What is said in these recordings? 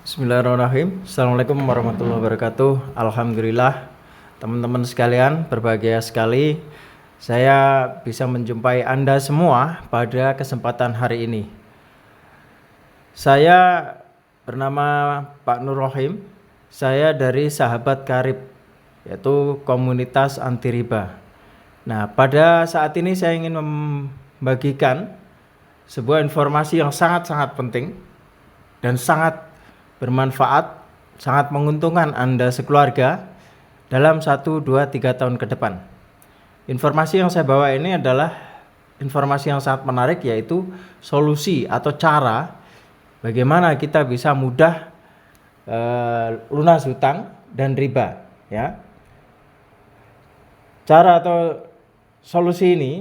Bismillahirrahmanirrahim. Assalamualaikum warahmatullahi wabarakatuh. Alhamdulillah, teman-teman sekalian, berbahagia sekali saya bisa menjumpai Anda semua pada kesempatan hari ini. Saya bernama Pak Nur Rohim. Saya dari Sahabat Karib, yaitu komunitas anti riba. Nah, pada saat ini saya ingin membagikan sebuah informasi yang sangat-sangat penting dan sangat bermanfaat, sangat menguntungkan Anda sekeluarga dalam 1, 2, 3 tahun ke depan. Informasi yang saya bawa ini adalah informasi yang sangat menarik, yaitu solusi atau cara bagaimana kita bisa mudah lunas hutang dan riba, ya. Cara atau solusi ini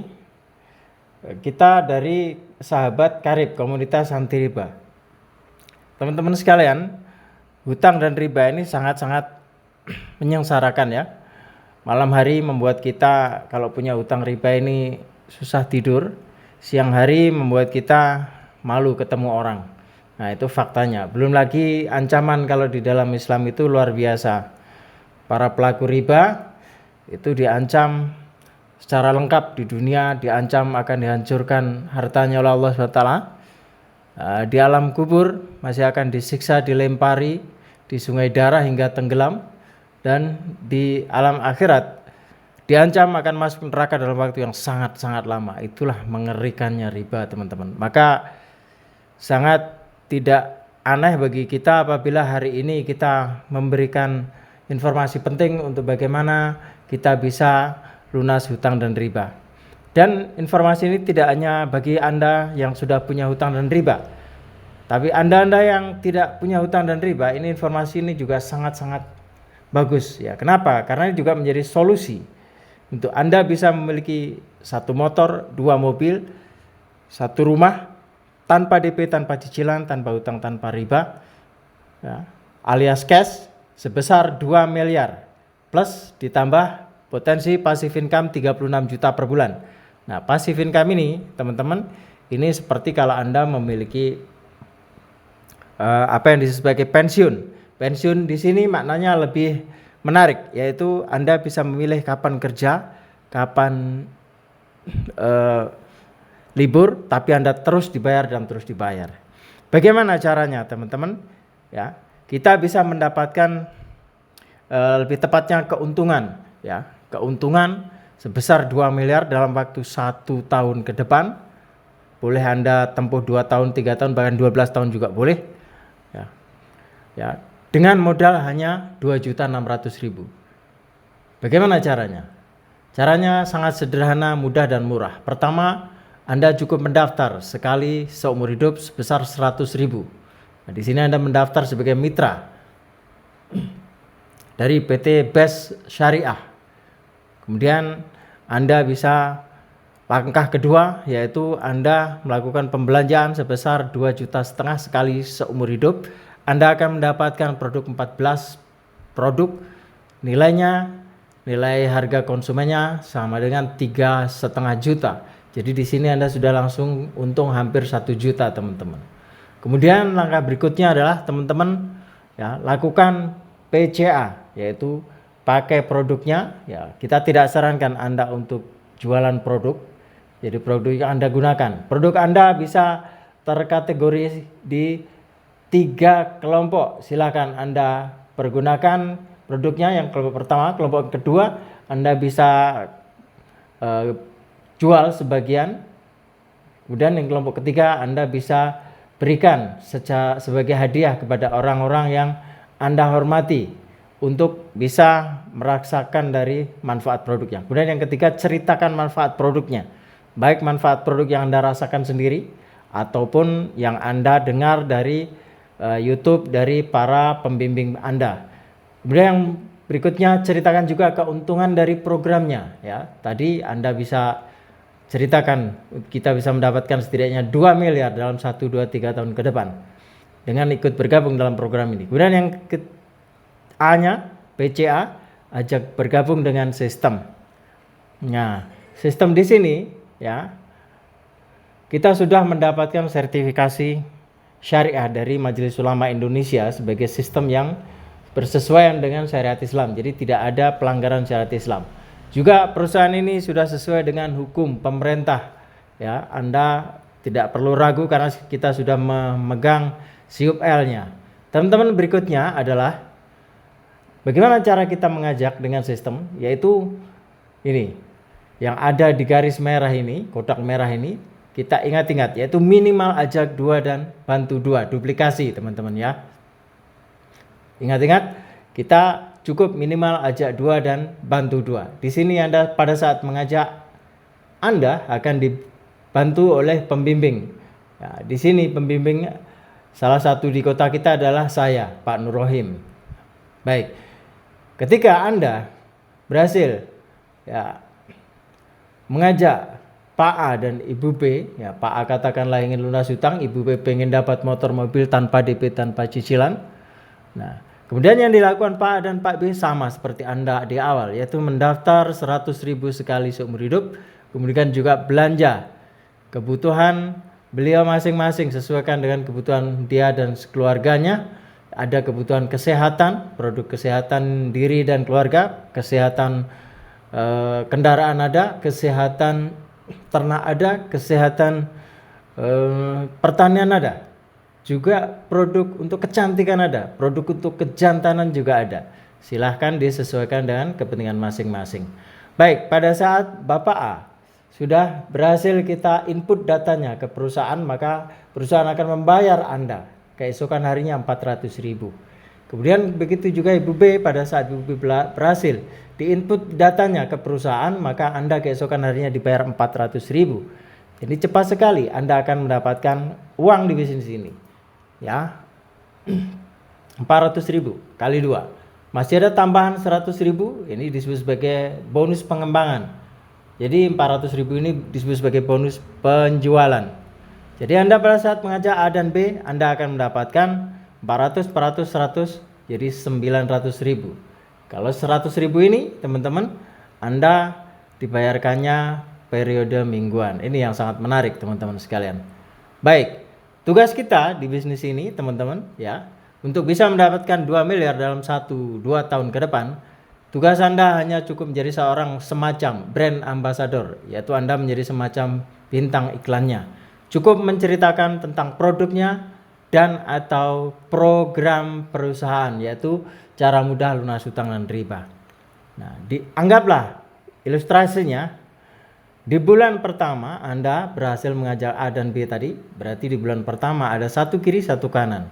kita dari Sahabat Karib, komunitas anti riba. Teman-teman sekalian, hutang dan riba ini sangat-sangat menyengsarakan, ya. Malam hari membuat kita kalau punya hutang riba ini susah tidur. Siang hari membuat kita malu ketemu orang. Nah, itu faktanya. Belum lagi ancaman kalau di dalam Islam itu luar biasa. Para pelaku riba itu diancam secara lengkap di dunia, diancam akan dihancurkan hartanya oleh Allah SWT. Di alam kubur masih akan disiksa, dilempari di sungai darah hingga tenggelam, dan di alam akhirat diancam akan masuk neraka dalam waktu yang sangat-sangat lama. Itulah mengerikannya riba, teman-teman. Maka sangat tidak aneh bagi kita apabila hari ini kita memberikan informasi penting untuk bagaimana kita bisa lunas hutang dan riba. Dan informasi ini tidak hanya bagi Anda yang sudah punya hutang dan riba, tapi Anda yang tidak punya hutang dan riba, ini informasi ini juga sangat-sangat bagus, ya. Kenapa? Karena ini juga menjadi solusi untuk Anda bisa memiliki 1 motor, 2 mobil, 1 rumah tanpa DP, tanpa cicilan, tanpa hutang, tanpa riba, ya, alias cash sebesar 2 miliar plus ditambah potensi passive income 36 juta per bulan. Nah, passive income ini, teman-teman, ini seperti kalau Anda memiliki apa yang disebut sebagai pensiun. Pensiun di sini maknanya lebih menarik, yaitu Anda bisa memilih kapan kerja, kapan libur, tapi Anda terus dibayar dan terus dibayar. Bagaimana caranya, teman-teman? Ya, kita bisa mendapatkan lebih tepatnya keuntungan, ya, keuntungan sebesar 2 miliar dalam waktu 1 tahun ke depan. Boleh Anda tempuh 2 tahun, 3 tahun, bahkan 12 tahun juga boleh. Ya, dengan modal hanya 2.600.000. Bagaimana caranya? Caranya sangat sederhana, mudah dan murah. Pertama, Anda cukup mendaftar sekali seumur hidup sebesar 100.000. Nah, di sini Anda mendaftar sebagai mitra dari PT Best Syariah. Kemudian Anda bisa langkah kedua, yaitu Anda melakukan pembelanjaan sebesar 2,5 juta sekali seumur hidup. Anda akan mendapatkan produk 14 produk, nilai harga konsumennya sama dengan 3,5 juta. Jadi di sini Anda sudah langsung untung hampir 1 juta, teman-teman. Kemudian langkah berikutnya adalah teman-teman, ya, lakukan PCA, yaitu pakai produknya. Ya, kita tidak sarankan Anda untuk jualan produk. Jadi produk yang Anda gunakan, produk Anda bisa terkategori di 3 kelompok. Silakan Anda pergunakan produknya. Yang kelompok pertama, kelompok kedua Anda bisa jual sebagian. Kemudian yang kelompok ketiga Anda bisa berikan sebagai hadiah kepada orang-orang yang Anda hormati untuk bisa merasakan dari manfaat produknya. Kemudian yang ketiga, ceritakan manfaat produknya, baik manfaat produk yang Anda rasakan sendiri ataupun yang Anda dengar dari YouTube dari para pembimbing Anda. Kemudian yang berikutnya, ceritakan juga keuntungan dari programnya, ya. Tadi Anda bisa ceritakan kita bisa mendapatkan setidaknya 2 miliar dalam 1, 2, 3 tahun ke depan dengan ikut bergabung dalam program ini. Kemudian yang A-nya, PCA, ajak bergabung dengan sistem. Nah, sistem di sini, ya, kita sudah mendapatkan sertifikasi syariah dari Majelis Ulama Indonesia sebagai sistem yang bersesuaian dengan syariat Islam. Jadi tidak ada pelanggaran syariat Islam. Juga perusahaan ini sudah sesuai dengan hukum pemerintah. Ya, Anda tidak perlu ragu karena kita sudah memegang siup L-nya. Teman-teman, berikutnya adalah bagaimana cara kita mengajak dengan sistem, yaitu ini yang ada di garis merah ini, kotak merah ini, kita ingat-ingat, yaitu minimal ajak 2 dan bantu 2, duplikasi teman-teman ya. Ingat-ingat, kita cukup minimal ajak 2 dan bantu 2. Di sini Anda pada saat mengajak, Anda akan dibantu oleh pembimbing. Nah, di sini pembimbing salah satu di kota kita adalah saya, Pak Nur Rohim. Baik, ketika Anda berhasil ya mengajak Pak A dan Ibu B, ya Pak A katakanlah ingin lunas hutang, Ibu B pengen dapat motor mobil tanpa DP, tanpa cicilan. Nah, kemudian yang dilakukan Pak A dan Pak B sama seperti Anda di awal, yaitu mendaftar 100.000 sekali seumur hidup, kemudian juga belanja kebutuhan beliau masing-masing sesuaikan dengan kebutuhan dia dan keluarganya. Ada kebutuhan kesehatan, produk kesehatan diri dan keluarga, kesehatan kendaraan ada, kesehatan ternak ada, kesehatan pertanian ada, juga produk untuk kecantikan ada, produk untuk kejantanan juga ada. Silahkan disesuaikan dengan kepentingan masing-masing. Baik, pada saat Bapak A sudah berhasil kita input datanya ke perusahaan, maka perusahaan akan membayar Anda keesokan harinya 400.000. Kemudian begitu juga Ibu B, pada saat Ibu B berhasil diinput datanya ke perusahaan, maka Anda keesokan harinya dibayar 400.000. Jadi cepat sekali Anda akan mendapatkan uang di bisnis ini. Ya. 400.000 kali 2. Masih ada tambahan 100.000, ini disebut sebagai bonus pengembangan. Jadi 400.000 ini disebut sebagai bonus penjualan. Jadi Anda pada saat mengajak A dan B, Anda akan mendapatkan 400, 100, jadi 900.000. Kalau 100.000 ini teman-teman, Anda dibayarkannya periode mingguan. Ini yang sangat menarik teman-teman sekalian. Baik, tugas kita di bisnis ini teman-teman ya, untuk bisa mendapatkan 2 miliar dalam 1-2 tahun ke depan, tugas Anda hanya cukup menjadi seorang semacam brand ambassador, yaitu Anda menjadi semacam bintang iklannya. Cukup menceritakan tentang produknya dan atau program perusahaan, yaitu cara mudah lunas hutang dan riba. Nah, anggaplah ilustrasinya, di bulan pertama Anda berhasil mengajak A dan B tadi, berarti di bulan pertama ada 1 kiri 1 kanan.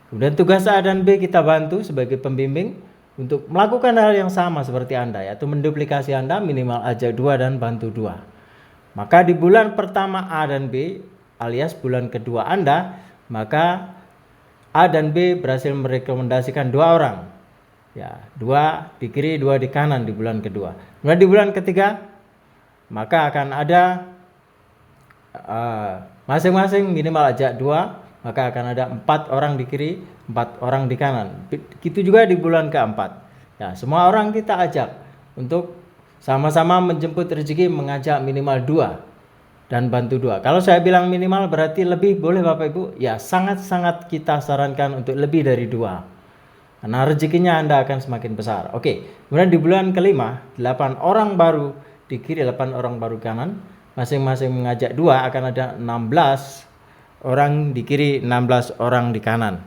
Kemudian tugas A dan B kita bantu sebagai pembimbing untuk melakukan hal yang sama seperti Anda, yaitu menduplikasi Anda minimal ajak 2 dan bantu 2. Maka di bulan pertama A dan B alias bulan kedua Anda, maka A dan B berhasil merekomendasikan 2 orang. Ya, 2 di kiri, 2 di kanan di bulan kedua. Kemudian di bulan ketiga, maka akan ada masing-masing minimal ajak 2, maka akan ada 4 orang di kiri, 4 orang di kanan. Begitu juga di bulan keempat. Ya, semua orang kita ajak untuk sama-sama menjemput rezeki, mengajak minimal 2 dan bantu 2. Kalau saya bilang minimal berarti lebih, boleh Bapak Ibu? Ya, sangat-sangat kita sarankan untuk lebih dari 2. Karena rezekinya Anda akan semakin besar. Oke, kemudian di bulan kelima, 8 orang baru di kiri, 8 orang baru kanan, masing-masing mengajak 2, akan ada 16 orang di kiri, 16 orang di kanan.